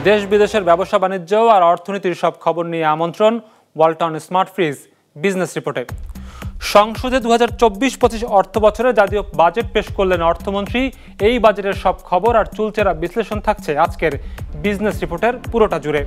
দেশ বিদেশের ব্যবসা বাণিজ্য আর অর্থনীতির সব খবর নিয়ে আমন্ত্রণ ওয়ালটন স্মার্ট ফ্রিজ বিজনেস রিপোর্টে। সংসদে 2024-25 অর্থ বছরে জাতীয় বাজেট পেশ করলেন অর্থমন্ত্রী। এই বাজেটের সব খবর আর চুলচেরা বিশ্লেষণ থাকছে আজকের বিজনেস রিপোর্টের পুরোটা জুড়ে।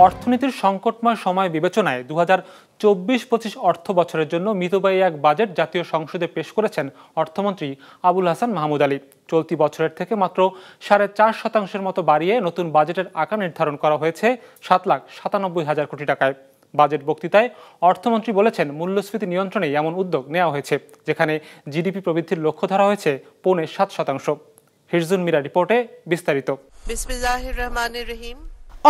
অর্থনীতির সংকটময় সময় বিবেচনায় 2024-25 অর্থ বছরের জন্য মিতব্যয়ী এক বাজেট জাতীয় সংসদে পেশ করেছেন অর্থমন্ত্রী আবুল হাসান মাহমুদ আলী। চলতি বছরের থেকে মাত্র 4.5% মতো বাড়িয়ে নতুন বাজেটের আকার নির্ধারণ করা হয়েছে 7,97,000 কোটি টাকায়। বাজেট বক্তৃতায় অর্থমন্ত্রী বলেছেন, মূল্যস্ফীতি নিয়ন্ত্রণে এমন উদ্যোগ নেওয়া হয়েছে যেখানে জিডিপি প্রবৃদ্ধির লক্ষ্য ধরা হয়েছে 7.5%। হিরজুন মিরা রিপোর্টে বিস্তারিত।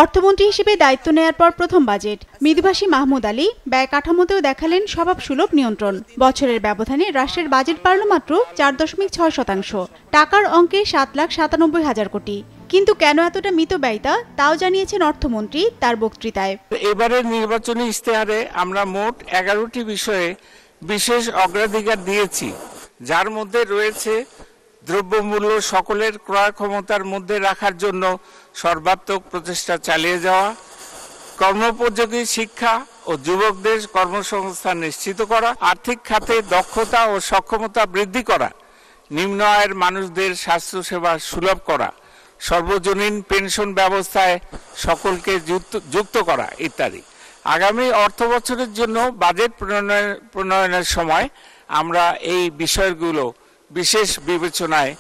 অর্থমন্ত্রী হিসেবে দায়িত্ব নেয়ার পর প্রথম বাজেট। মৃদুভাষী মাহমুদ আলী ব্যয় কাঠামোতেও দেখালেন স্বভাব সুলভ নিয়ন্ত্রণ। বছরের ব্যবধানে রাষ্ট্রের বাজেট বাড়ল মাত্র 4.6%। টাকার অঙ্কে 7,97,000 কোটি। কিন্তু কেন এতটা মিতব্যয়িতা তাও জানিয়েছেন অর্থমন্ত্রী তার বক্তৃতায়। এবারের নির্বাচনী ইশতেহারে আমরা মোট 11টি বিষয়ে বিশেষ অগ্রাধিকার দিয়েছি, যার মধ্যে রয়েছে দ্রব্যমূল্য সকলের ক্রয় ক্ষমতার মধ্যে রাখার জন্য সর্বাত্মক প্রচেষ্টা চালিয়ে যাওয়া, কর্মোপযোগী শিক্ষা ও যুবকদের কর্মসংস্থান নিশ্চিত করা, আর্থিক খাতে দক্ষতা ও সক্ষমতা বৃদ্ধি করা, নিম্ন আয়ের মানুষদের স্বাস্থ্যসেবা সুলভ করা, সর্বজনীন পেনশন ব্যবস্থায় সকলকে যুক্ত করা ইত্যাদি। আগামী অর্থ বছরের জন্য বাজেট প্রণয়নের সময় আমরা এই বিষয়গুলো বিশেষ বিবেচনায়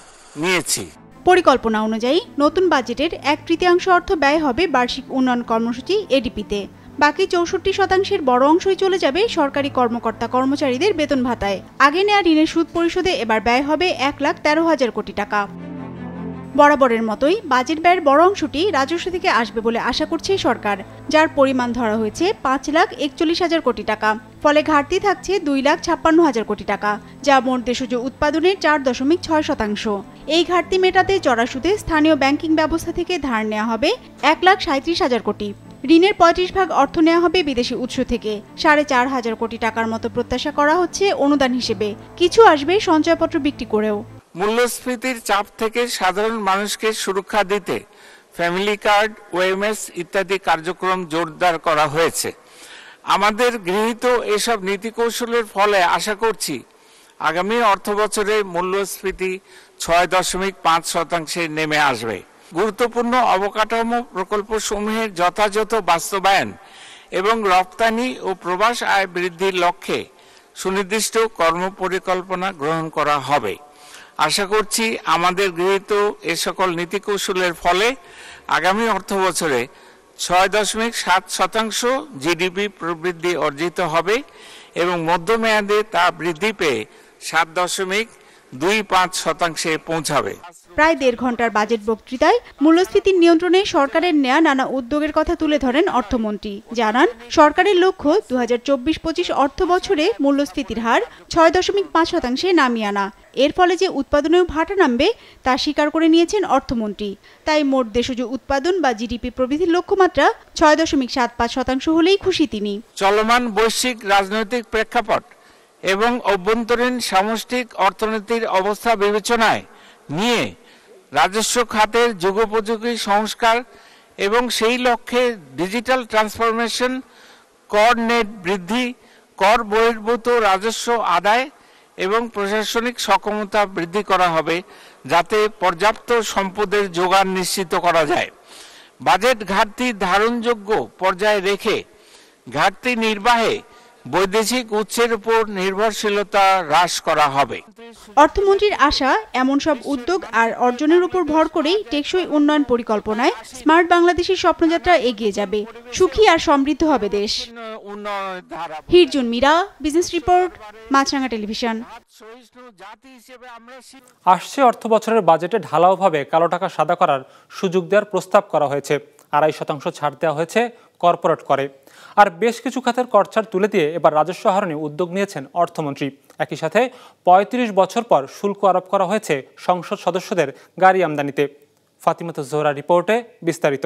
নিয়েছি। পরিকল্পনা অনুযায়ী নতুন বাজেটের 1/3 অর্থ ব্যয় হবে বার্ষিক উন্নয়ন কর্মসূচি এডিপিতে। বাকি 64% বড় অংশই চলে যাবে সরকারি কর্মকর্তা কর্মচারীদের বেতন ভাতায়। আগে নেওয়া ঋণের সুদ পরিশোধে এবার ব্যয় হবে 1,13,000 কোটি টাকা। বরাবরের মতোই বাজেট ব্যয়ের বড় অংশটি রাজস্ব থেকে আসবে বলে আশা করছে সরকার, যার পরিমাণ ধরা হয়েছে 5,41,000 কোটি টাকা। ফলে ঘাটতি থাকছে 2,56,000 কোটি টাকা, যা মোট দেশজ উৎপাদনের 4.6%। এই ঘাটতি মেটাতে চড়া সুদে স্থানীয় ব্যাংকিং ব্যবস্থা থেকে ধার নেওয়া হবে 1,37,000 কোটি। ঋণের 35% অর্থ নেওয়া হবে বিদেশি উৎস থেকে। 4,500 কোটি টাকার মতো প্রত্যাশা করা হচ্ছে অনুদান হিসেবে। কিছু আসবে সঞ্চয়পত্র বিক্রি করেও। মূল্যস্ফীতির চাপ থেকে সাধারণ মানুষকে সুরক্ষা দিতে ফ্যামিলি কার্ড, ওএমএস ইত্যাদি কার্যক্রম জোরদার করা হয়েছে। আমাদের গৃহীত এসব নীতি কৌশলের ফলে আশা করছি আগামী অর্থ বছরে মূল্যস্ফীতি 6.5% নেমে আসবে। গুরুত্বপূর্ণ অবকাঠামো প্রকল্পসমূহের যথাযথ বাস্তবায়ন এবং রপ্তানি ও প্রবাস আয় বৃদ্ধির লক্ষ্যে সুনির্দিষ্ট কর্মপরিকল্পনা গ্রহণ করা হবে। আশা করছি আমাদের গৃহীত এ সকল নীতি কৌশলের ফলে আগামী অর্থ বছরে 6.7% জিডিপি প্রবৃদ্ধি অর্জিত হবে এবং মধ্যমেয়াদে তা বৃদ্ধি পেয়ে 7.25% পৌঁছাবে। প্রায় 1.5 ঘন্টার বাজেট বক্তৃতায় মূল্যস্ফীতি নিয়ন্ত্রণে সরকারের নেয়া নানা উদ্যোগের কথা তুলে ধরেন অর্থমন্ত্রী। জানান, সরকারের লক্ষ্য 2024-25 অর্থ বছরে মূল্যস্ফীতির হার 6.5% নামিয়ে আনা। এর ফলে যে উৎপাদনেও ভাটা নামবে তা স্বীকার করে নিয়েছেন অর্থমন্ত্রী। তাই মোট দেশজ উৎপাদন বা জিডিপি প্রবৃদ্ধির লক্ষ্যমাত্রা 6.75% হলেই খুশি তিনি। চলমান বৈশ্বিক রাজনৈতিক প্রেক্ষাপট এবং অভ্যন্তরীণ সামষ্টিক অর্থনীতির অবস্থা বিবেচনায় নিয়ে রাজস্ব খাতের যুগোপযোগী সংস্কার এবং সেই লক্ষ্যে ডিজিটাল ট্রান্সফরমেশন, কর নেট বৃদ্ধি, কর বহির্ভূত রাজস্ব আদায় এবং প্রশাসনিক সক্ষমতা বৃদ্ধি করা হবে, যাতে পর্যাপ্ত সম্পদের যোগান নিশ্চিত করা যায়। বাজেট ঘাটতি ধারণযোগ্য পর্যায়ে রেখে ঘাটতি নির্বাহে বৈদেশিক উৎসের উপর নির্ভরশীলতা হ্রাস করা হবে। অর্থমন্ত্রীর আশা, এমন সব উদ্যোগ আর অর্জনের উপর ভর করেই টেকসই উন্নয়ন পরিকল্পনায় স্মার্ট বাংলাদেশের স্বপ্নযাত্রা এগিয়ে যাবে। সুখী আর সমৃদ্ধ হবে দেশ। হিরজুন মিরা, বিজনেস রিপোর্ট, মাছরাঙা টেলিভিশন। আসছে অর্থ বছরের বাজেটে ঢালাওভাবে কালো টাকা সাদা করার সুযোগ দেওয়ার প্রস্তাব করা হয়েছে। 2.5% ছাড় দেওয়া হয়েছে কর্পোরেট করে। আর বেশ কিছু খাতের কর ছাড় তুলে দিয়ে এবার রাজস্ব আহরণে উদ্যোগ নিয়েছেন অর্থমন্ত্রী। একই সাথে 35 বছর পর শুল্ক আরোপ করা হয়েছে সংসদ সদস্যদের গাড়ি আমদানিতে। ফাতিমাত জোহরা রিপোর্টে বিস্তারিত।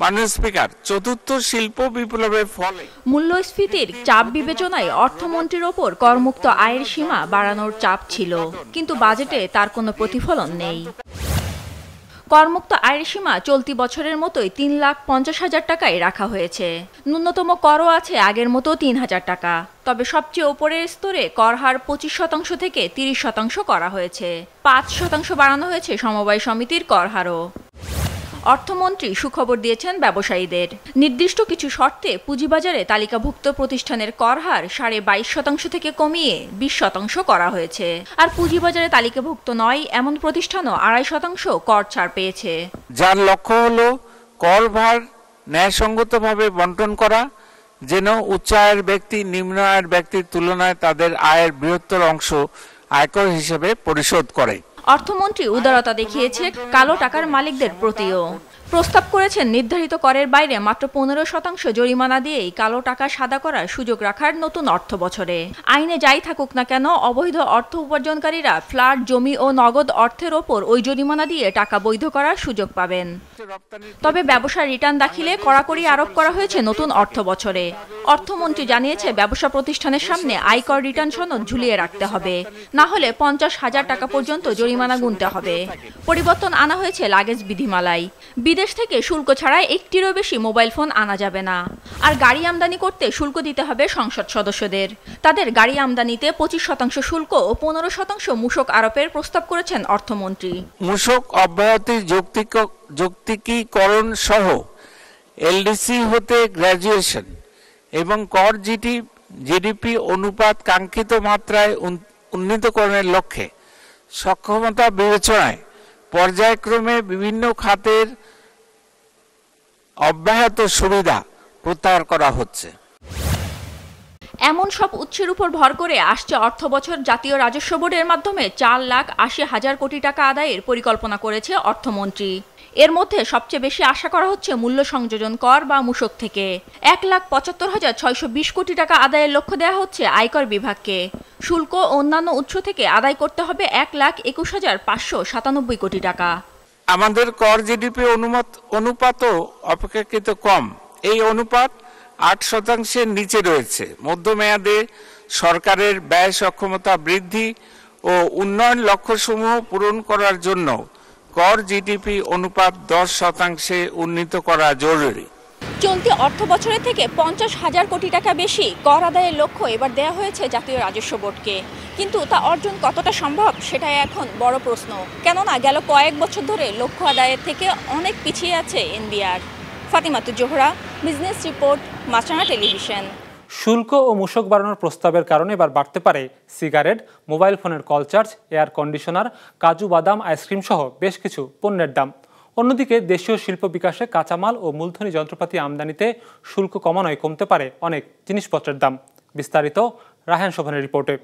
মাননীয় স্পিকার, চতুর্থ শিল্প বিপ্লবের ফলে মূল্যস্ফীতির চাপ বিবেচনায় অর্থমন্ত্রীর ওপর করমুক্ত আয়ের সীমা বাড়ানোর চাপ ছিল, কিন্তু বাজেটে তার কোনো প্রতিফলন নেই। করমুক্ত আয়ের সীমা চলতি বছরের মতোই 3,50,000 টাকায় রাখা হয়েছে। ন্যূনতম করও আছে আগের মতো 3,000 টাকা। তবে সবচেয়ে ওপরের স্তরে কর হার 25% থেকে 30% করা হয়েছে। 5% বাড়ানো হয়েছে সমবায় সমিতির কর হারও। অর্থমন্ত্রী সুখবর দিয়েছেন ব্যবসায়ীদের। নির্দিষ্ট কিছু শর্তে পুঁজিবাজারে তালিকাভুক্ত প্রতিষ্ঠানের কর হার 22.5% থেকে কমিয়ে 20% করা হয়েছে। আর পুঁজিবাজারে তালিকাভুক্ত নয় এমন প্রতিষ্ঠানও 2.5% কর ছাড় পেয়েছে। যার লক্ষ্য হলো কর ভার ন্যায়সঙ্গতভাবে বন্টন করা, যেন উচ্চ আয়ের ব্যক্তি নিম্ন আয়ের ব্যক্তির তুলনায় তাদের আয়ের বৃহত্তর অংশ আয়কর হিসেবে পরিশোধ করে। অর্থমন্ত্রী উদারতা দেখিয়েছে কালো টাকার মালিকদের প্রতিও। প্রস্তাব করেছেন নির্ধারিত করের বাইরে মাত্র 15% জরিমানা দিয়েই কালো টাকা সাদা করার সুযোগ রাখার নতুন অর্থ বছরে। আইনে যাই থাকুক না কেন, অবৈধ অর্থ উপার্জনকারীরা ফ্ল্যাট, জমি ও নগদ অর্থের ওপর ওই জরিমানা দিয়ে টাকা বৈধ করার সুযোগ পাবেন। তবে ব্যবসার রিটার্ন দাখিলে কড়াকড়ি আরোপ করা হয়েছে নতুন অর্থ বছরে। অর্থমন্ত্রী জানিয়েছে ব্যবসা প্রতিষ্ঠানের সামনে আয়কর রিটার্ন সনদ ঝুলিয়ে রাখতে হবে, না হলে 50,000 টাকা পর্যন্ত জরিমানা গুনতে হবে। পরিবর্তন আনা হয়েছে লাগেজ বিধিমালায়। বিদেশ থেকে শুল্ক ছাড়াই একটিরও বেশি মোবাইল ফোন আনা যাবে না। আর গাড়ি আমদানি করতে শুল্ক দিতে হবে সংসদ সদস্যদের। তাদের গাড়ি আমদানিতে 25% শুল্ক ও 15% মূসক আরোপের প্রস্তাব করেছেন অর্থমন্ত্রী। মূসক অব্যাহতি যৌক্তিকীকরণ সহ এলডিসি হতে গ্র্যাজুয়েশন এবং কর জিডিপি অনুপাত কাঙ্ক্ষিত মাত্রায় উন্নীতকরণের লক্ষ্যে সক্ষমতা বিবেচনায় পর্যায়ক্রমে বিভিন্ন খাতের অব্যাহত সুবিধা প্রত্যাহার করা হচ্ছে। এমন সব উৎসের উপর ভর করে আসছে অর্থ বছর জাতীয় রাজস্ব বোর্ডের মাধ্যমে 4,80,000 কোটি টাকা আদায়ের পরিকল্পনা করেছে অর্থমন্ত্রী। এর মধ্যে সবচেয়ে বেশি আশা করা হচ্ছে মূল্য সংযোজন কর বা মূসক থেকে। 1,75,620 কোটি টাকা আদায়ের লক্ষ্য দেওয়া হচ্ছে আয়কর বিভাগকে। শুল্ক ও অন্যান্য উৎস থেকে আদায় করতে হবে 1,21,597 কোটি টাকা। আমাদের কর জিডিপি অনুপাতও অপেক্ষাকৃত কম। এই অনুপাত 8% নিচে রয়েছে। মধ্যমেয়াদে সরকারের ব্যয় সক্ষমতা বৃদ্ধি ও উন্নয়ন লক্ষ্যসমূহ পূরণ করার জন্য কর জিডিপি অনুপাত 10% উন্নীত করা জরুরি। চলতি অর্থ বছরের থেকে 50,000 কোটি টাকা বেশি কর আদায়ের লক্ষ্য এবার দেওয়া হয়েছে জাতীয় রাজস্ব বোর্ডকে। কিন্তু তা অর্জন কতটা সম্ভব সেটাই এখন বড় প্রশ্ন। কেননা গেল কয়েক বছর ধরে লক্ষ্য আদায়ের থেকে অনেক পিছিয়ে আছে এনবিআর। ফাতিমাতুজ জোহরা, বিজনেস রিপোর্ট, মাছরাঙা টেলিভিশন। শুল্ক ও মূসক বাড়ানোর প্রস্তাবের কারণে এবার বাড়তে পারে সিগারেট, মোবাইল ফোনের কল চার্জ, এয়ার কন্ডিশনার, কাজু বাদাম, আইসক্রিম সহ বেশ কিছু পণ্যের দাম। অন্যদিকে দেশীয় শিল্প বিকাশে কাঁচামাল ও মূলধনী যন্ত্রপাতি আমদানিতে শুল্ক কমানোয় কমতে পারে অনেক জিনিসপত্রের দাম। বিস্তারিত রায়হান শোভনের রিপোর্টে।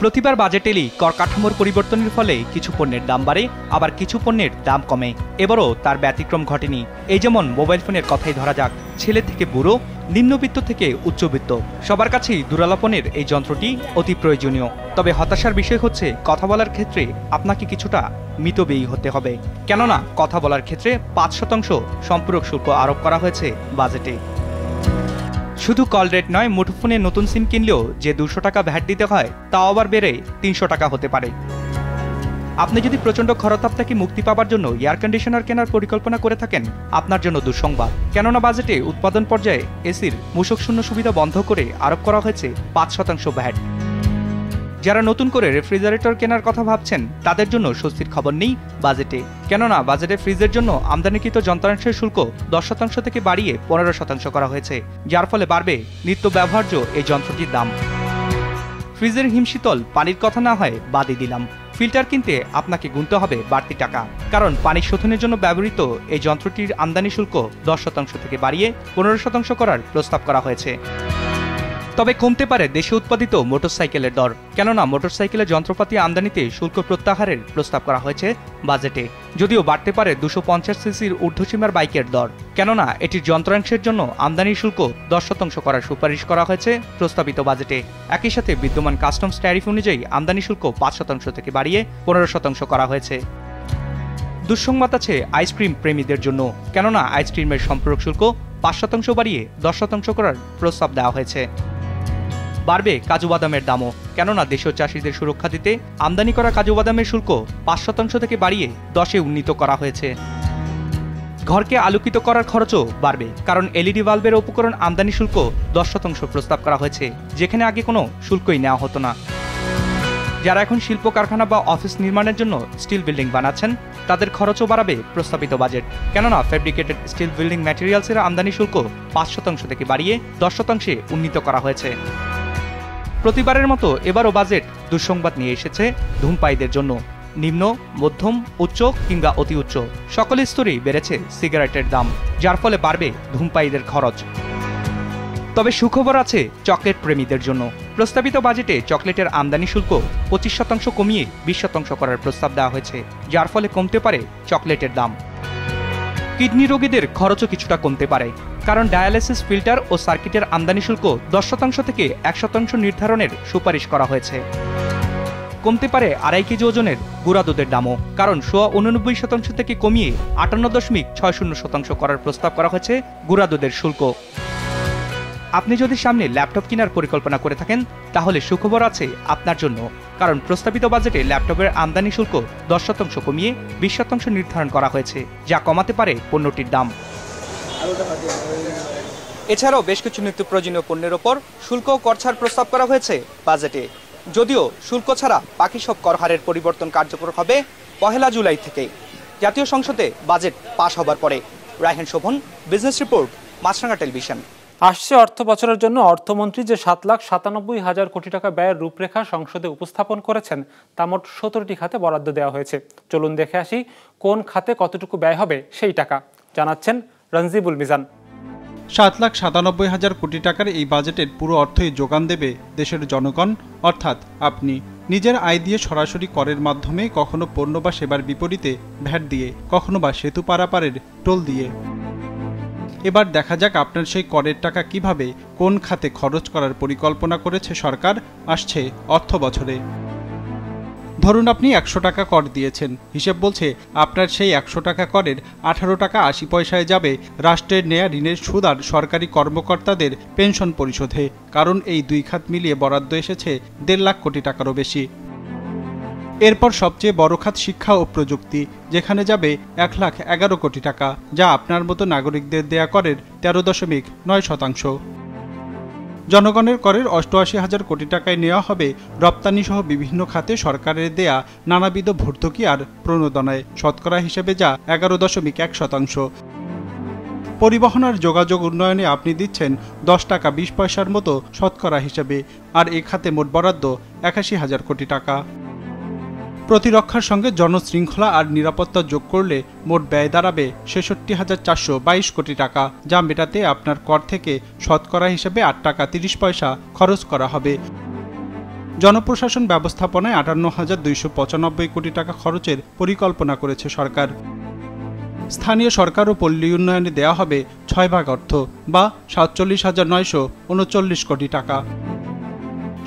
প্রতিবার বাজেটেরই কর কাঠামোর পরিবর্তনের ফলে কিছু পণ্যের দাম বাড়ে, আবার কিছু পণ্যের দাম কমে। এবারও তার ব্যতিক্রম ঘটেনি। এই যেমন মোবাইল ফোনের কথাই ধরা যাক। ছেলে থেকে বুড়ো, নিম্নবিত্ত থেকে উচ্চবিত্ত সবার কাছেই দুরালাপনের এই যন্ত্রটি অতি প্রয়োজনীয়। তবে হতাশার বিষয় হচ্ছে কথা বলার ক্ষেত্রে আপনাকে কিছুটা মিতব্যয়ী হতে হবে। কেননা কথা বলার ক্ষেত্রে 5% সম্পূরক শুল্ক আরোপ করা হয়েছে বাজেটে। শুধু কল রেট নয়, মুঠোফোনে নতুন সিম কিনলেও যে 200 টাকা ভ্যাট দিতে হয় তাও আবার বেড়ে 300 টাকা হতে পারে। আপনি যদি প্রচণ্ড খরতাপ থেকে মুক্তি পাবার জন্য এয়ার কন্ডিশনার কেনার পরিকল্পনা করে থাকেন, আপনার জন্য দুঃসংবাদ। কেননা বাজেটে উৎপাদন পর্যায়ে এসির মূসক শূন্য সুবিধা বন্ধ করে আরোপ করা হয়েছে 5% ভ্যাট। যারা নতুন করে রেফ্রিজারেটর কেনার কথা ভাবছেন তাদের জন্য স্বস্তির খবর নেই বাজেটে। কেননা বাজেটে ফ্রিজের জন্য আমদানিকৃত যন্ত্রাংশের শুল্ক 10% থেকে বাড়িয়ে 15% করা হয়েছে, যার ফলে বাড়বে নিত্য ব্যবহার্য এই যন্ত্রটির দাম। ফ্রিজের হিমশীতল পানির কথা না হয় বাদই দিলাম, ফিল্টার কিনতে আপনাকে গুনতে হবে বাড়তি টাকা। কারণ পানি শোধনের জন্য ব্যবহৃত এই যন্ত্রটির আমদানি শুল্ক 10% থেকে বাড়িয়ে 15% করার প্রস্তাব করা হয়েছে। তবে কমতে পারে দেশে উৎপাদিত মোটরসাইকেলের দর। কেননা মোটরসাইকেলের যন্ত্রপাতি আমদানিতে শুল্ক প্রত্যাহারের প্রস্তাব করা হয়েছে বাজেটে। যদিও বাড়তে পারে 250 সিসির ঊর্ধ্বসীমার বাইকের দর। কেননা এটির যন্ত্রাংশের জন্য আমদানি শুল্ক 10% করার সুপারিশ করা হয়েছে প্রস্তাবিত বাজেটে। একই সাথে বিদ্যমান কাস্টমস ট্যারিফ অনুযায়ী আমদানি শুল্ক 5% থেকে বাড়িয়ে 15% করা হয়েছে। দুঃসংবাদ আছে আইসক্রিম প্রেমীদের জন্য। কেননা আইসক্রিমের সম্পূরক শুল্ক 5% বাড়িয়ে 10% করার প্রস্তাব দেওয়া হয়েছে। বাড়বে কাজু বাদামের দামও, কেননা দেশীয় চাষিদের সুরক্ষা দিতে আমদানি করা কাজু বাদামের শুল্ক 5% থেকে বাড়িয়ে 10-এ উন্নীত করা হয়েছে। ঘরকে আলোকিত করার খরচও বাড়বে, কারণ এলইডি বাল্বের উপকরণ আমদানি শুল্ক 10% প্রস্তাব করা হয়েছে, যেখানে আগে কোনো শুল্কই নেওয়া হতো না। যারা এখন শিল্প কারখানা বা অফিস নির্মাণের জন্য স্টিল বিল্ডিং বানাচ্ছেন, তাদের খরচও বাড়াবে প্রস্তাবিত বাজেট, কেননা ফ্যাব্রিকেটেড স্টিল বিল্ডিং ম্যাটেরিয়ালসের আমদানি শুল্ক 5% থেকে বাড়িয়ে 10%-এ উন্নীত করা হয়েছে। প্রতিবারের মতো এবারও বাজেট দুঃসংবাদ নিয়ে এসেছে ধূমপায়ীদের জন্য। নিম্ন, মধ্যম, উচ্চ কিংবা অতি উচ্চ সকল স্তরেই বেড়েছে সিগারেটের দাম, যার ফলে বাড়বে ধূমপায়ীদের খরচ। তবে সুখবর আছে চকলেট প্রেমীদের জন্য। প্রস্তাবিত বাজেটে চকলেটের আমদানি শুল্ক 25% কমিয়ে 20% করার প্রস্তাব দেওয়া হয়েছে, যার ফলে কমতে পারে চকলেটের দাম। কিডনি রোগীদের খরচও কিছুটা কমতে পারে, কারণ ডায়ালাইসিস ফিল্টার ও সার্কিটের আমদানি শুল্ক 10% থেকে 1% নির্ধারণের সুপারিশ করা হয়েছে। কমতে পারে 2.5 কেজি ওজনের গুঁড়া দুধের দামও, কারণ 89% থেকে কমিয়ে 58.60% করার প্রস্তাব করা হয়েছে গুঁড়া দুধের শুল্ক। আপনি যদি সামনে ল্যাপটপ কেনার পরিকল্পনা করে থাকেন, তাহলে সুখবর আছে আপনার জন্য, কারণ প্রস্তাবিত বাজেটে ল্যাপটপের আমদানি শুল্ক 10% কমিয়ে 20% নির্ধারণ করা হয়েছে, যা কমাতে পারে পণ্যটির দাম। এছাড়াও বেশ কিছু নিত্য প্রয়োজনীয় পণ্যের ওপর শুল্ক ও কর ছাড় প্রস্তাব করা হয়েছে বাজেটে, যদিও শুল্ক ছাড়া বাকি সব কর হারের পরিবর্তন কার্যকর হবে 1 জুলাই থেকে, জাতীয় সংসদে বাজেট পাশ হবার পরে। রায়হান শোভন, বিজনেস রিপোর্ট, মাছরাঙা টেলিভিশন। আসছে অর্থ বছরের জন্য অর্থমন্ত্রী যে 7,97,000 কোটি টাকা ব্যয়ের রূপরেখা সংসদে উপস্থাপন করেছেন, তা মোট 17টি খাতে বরাদ্দ দেওয়া হয়েছে। চলুন দেখে আসি কোন খাতে কতটুকু ব্যয় হবে সেই টাকা, জানাচ্ছেন রঞ্জিবুল মিজান। 7,97,000 কোটি টাকার এই বাজেটের পুরো অর্থই যোগান দেবে দেশের জনগণ, অর্থাৎ আপনি। নিজের আয় দিয়ে সরাসরি করের মাধ্যমে, কখনো পণ্য বা সেবার বিপরীতে ভ্যাট দিয়ে, কখনো বা সেতু পারাপারের টোল দিয়ে। এবার দেখা যাক আপনার সেই করের টাকা কিভাবে কোন খাতে খরচ করার পরিকল্পনা করেছে সরকার আসছে অর্থ বছরে। ধরুন আপনি 100 টাকা কর দিয়েছেন, হিসেব বলছে আপনার সেই 100 টাকা করের 18 টাকা 80 পয়সায় যাবে রাষ্ট্রের নেয়া ঋণের সুদ আর সরকারি কর্মকর্তাদের পেনশন পরিশোধে, কারণ এই দুই খাত মিলিয়ে বরাদ্দ এসেছে 1.5 লাখ কোটি টাকারও বেশি। এরপর সবচেয়ে বড় খাত শিক্ষা ও প্রযুক্তি, যেখানে যাবে 1,11 কোটি টাকা, যা আপনার মতো নাগরিকদের দেয়া করের 13.9%। জনগণের করের 88,000 কোটি টাকায় নেওয়া হবে রপ্তানি সহ বিভিন্ন খাতে সরকারের দেয়া নানাবিধ ভর্তুকি আর প্রণোদনায়, শতকরা হিসেবে যা 11.1%। পরিবহন আর যোগাযোগ উন্নয়নে আপনি দিচ্ছেন 10 টাকা 20 পয়সার মতো শতকরা হিসেবে, আর এ খাতে মোট বরাদ্দ 81,000 কোটি টাকা। প্রতিরক্ষার সঙ্গে জনশৃঙ্খলা আর নিরাপত্তা যোগ করলে মোট ব্যয় দাঁড়াবে 66,422 কোটি টাকা, যা মেটাতে আপনার কর থেকে শতকরা হিসেবে 8 টাকা 30 পয়সা খরচ করা হবে। জনপ্রশাসন ব্যবস্থাপনায় 58,295 কোটি টাকা খরচের পরিকল্পনা করেছে সরকার। স্থানীয় সরকার ও পল্লী উন্নয়নে দেওয়া হবে 6 ভাগ অর্থ বা 47,939 কোটি টাকা।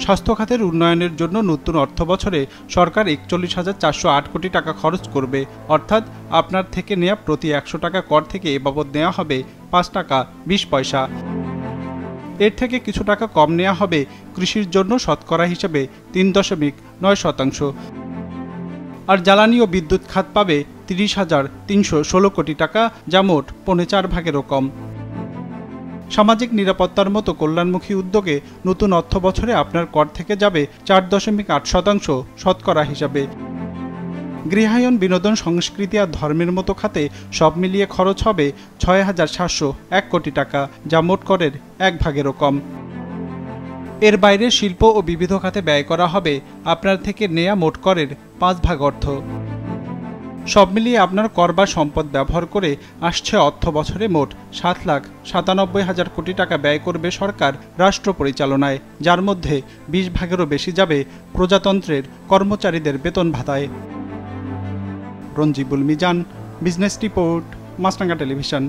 স্বাস্থ্য খাতের উন্নয়নের জন্য নতুন অর্থ বছরে সরকার 41,408 কোটি টাকা খরচ করবে, অর্থাৎ আপনার থেকে নেওয়া প্রতি 100 টাকা কর থেকে এ বাবদ নেওয়া হবে 5 টাকা 20 পয়সা। এর থেকে কিছু টাকা কম নেওয়া হবে কৃষির জন্য, শতকরা হিসেবে 3.9%। আর জ্বালানি ও বিদ্যুৎ খাত পাবে 30,316 কোটি টাকা, যা মোট 4.25 ভাগেরও কম। সামাজিক নিরাপত্তার মতো কল্যাণমুখী উদ্যোগে নতুন অর্থ বছরে আপনার কর থেকে যাবে 4.8% শতকরা হিসাবে। গৃহায়ন, বিনোদন, সংস্কৃতি আর ধর্মের মতো খাতে সব মিলিয়ে খরচ হবে 6,701 কোটি টাকা, যা মোট করের 1 ভাগেরও কম। এর বাইরে শিল্প ও বিবিধ খাতে ব্যয় করা হবে আপনার থেকে নেয়া মোট করের 5 ভাগ অর্থ। সব মিলিয়ে আপনার কর বা সম্পদ ব্যবহার করে আসছে অর্থ বছরে মোট 7,97,000 কোটি টাকা ব্যয় করবে সরকার রাষ্ট্র পরিচালনায়, যার মধ্যে 20 ভাগেরও বেশি যাবে প্রজাতন্ত্রের কর্মচারীদের বেতন ভাতায়। রঞ্জিবুল মিজান, বিজনেস রিপোর্ট, মাছরাঙা টেলিভিশন।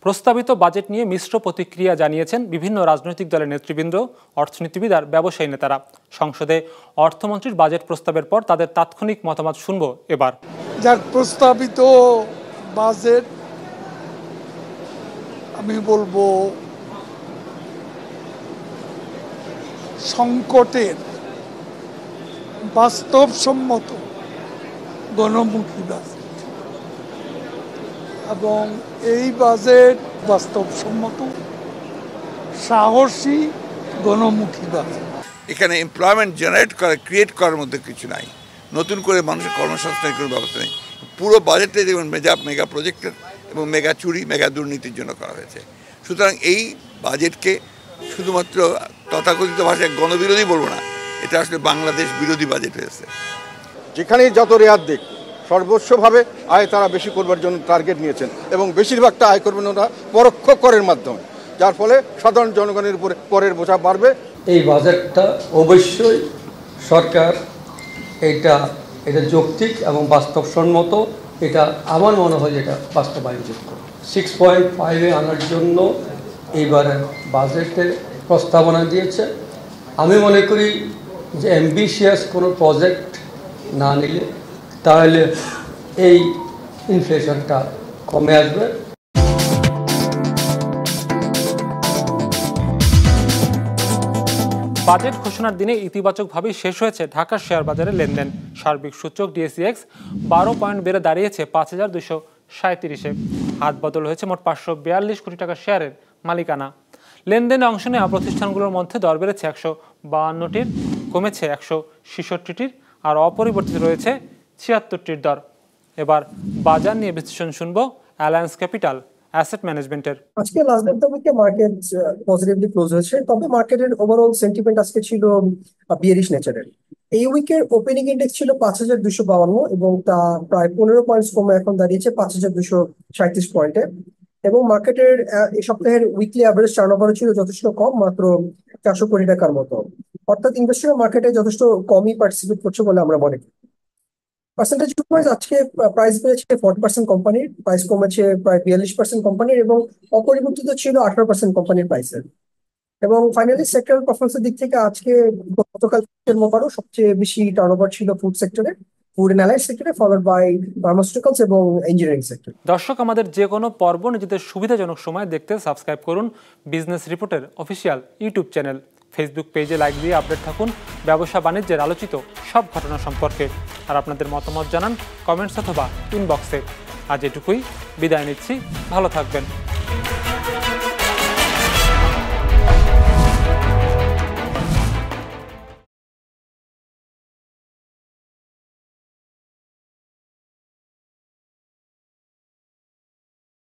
প্রস্তাবিত বাজেট নিয়ে মিশ্র প্রতিক্রিয়া জানিয়েছেন বিভিন্ন রাজনৈতিক দলের নেতৃবৃন্দ, অর্থনীতিবিদ আর ব্যবসায়ী নেতারা। সংসদে অর্থমন্ত্রীর বাজেট প্রস্তাবের পর তাদের তাৎক্ষণিক মতামত শুনব এবার। যার প্রস্তাবিত বাজেট আমি বলবো সংকটের বাস্তবসম্মত গণমুখী বাজেট, এবং এই বাজেট বাস্তবসম্মত সাহসী গণমুখী বাজেট। এখানে এমপ্লয়মেন্ট জেনারেট করা, ক্রিয়েট করার মধ্যে কিছু নাই, নতুন করে মানুষের কর্মসংস্থানের কোনো ব্যবস্থা নেই। পুরো বাজেটে যেমন মেগা প্রজেক্টের এবং মেগা চুরি, মেগা দুর্নীতির জন্য করা হয়েছে। সুতরাং এই বাজেটকে শুধুমাত্র তথাকথিত ভাষায় গণবিরোধী বলবো না, এটা আসলে বাংলাদেশ বিরোধী বাজেট হয়েছে। যেখানেই যত রেয়াত দিক সর্বস্বভাবে আয় তারা বেশি করবার জন্য টার্গেট নিয়েছেন, এবং বেশিরভাগটা আয় করবেন ওরা পরোক্ষ করের মাধ্যমে, যার ফলে সাধারণ জনগণের উপরে করের বোঝা বাড়বে। এই বাজেটটা অবশ্যই সরকার এটা যৌক্তিক এবং বাস্তবসম্মত, এটা আমার মনে হয় এটা বাস্তবায়নযোগ্য। 6.5-এ আনার জন্য এইবারের বাজেটের প্রস্তাবনা দিয়েছে। আমি মনে করি যে অ্যাম্বিশিয়াস কোনো প্রজেক্ট না নিলে তাহলে এই ইনফ্লেশনটা কমে আসবে। বাজেট ঘোষণার দিনে ইতিবাচকভাবেই শেষ হয়েছে ঢাকার শেয়ার বাজারের লেনদেন। সার্বিক সূচক ডিএসইএক্স 12 পয়েন্ট বেড়ে দাঁড়িয়েছে 5237-এ। হাত বদল হয়েছে মোট 542 কোটি টাকা শেয়ারের মালিকানা। লেনদেনে অংশ নেওয়া প্রতিষ্ঠানগুলোর মধ্যে দর বেড়েছে 152টির, কমেছে 166টির, আর অপরিবর্তিত রয়েছে 76টির দর। এবার বাজার নিয়ে বিশ্লেষণ শুনবো অ্যালায়েন্স ক্যাপিটাল অ্যাসেট ম্যানেজমেন্টের। আজকে লাস্ট ডে উইকে মার্কেট পজিটিভলি ক্লোজ হয়েছে, তবে মার্কেটের ওভারঅল সেন্টিমেন্ট আজকে ছিল বিয়ারিশ নেচারের। এই উইকের ওপেনিং ইন্ডেক্স ছিল 5252 এবং তা প্রায় 15 পয়েন্টস কমে এখন দাঁড়িয়েছে 5237 পয়েন্টে। এবং মার্কেটের এই সপ্তাহের উইকলি অ্যাভারেজ টার্নওভার ছিল যথেষ্ট কম, মাত্র 400 কোটি টাকার মতো। অর্থাৎ ইনভেস্টর মার্কেটে যথেষ্ট কমই পার্টিসিপেট করছে বলে আমরা মনে করি। পার্সেন্টেজ ওয়াইজ আজকে প্রাইস বেড়েছে 40% কোম্পানির, প্রাইস কমেছে প্রায় 42% কোম্পানির, এবং অপরিবর্তিত ছিল 18% কোম্পানির প্রাইসের। এবং ফাইনালি সেক্টরাল পারফরমেন্সের দিক থেকে আজকে গতকালের মতো সবচেয়ে বেশি টার্নওভার ছিল ফুড সেক্টরে, ফুড এন্ড অ্যালাইড সেক্টরে, ফলোড বাই ফার্মাসিউটিক্যালস এবং ইঞ্জিনিয়ারিং সেক্টর। দর্শক, আমাদের যে কোনো পর্ব নিজেদের সুবিধাজনক সময় দেখতে সাবস্ক্রাইব করুন বিজনেস রিপোর্টের অফিসিয়াল ইউটিউব চ্যানেল। ফেসবুক পেজে লাইক দিয়ে আপডেট থাকুন ব্যবসা বাণিজ্যের আলোচিত সব ঘটনা সম্পর্কে। আর আপনাদের মতামত জানান কমেন্টস অথবা ইনবক্সে। আজ এটুকুই, বিদায় নিচ্ছি, ভালো থাকবেন।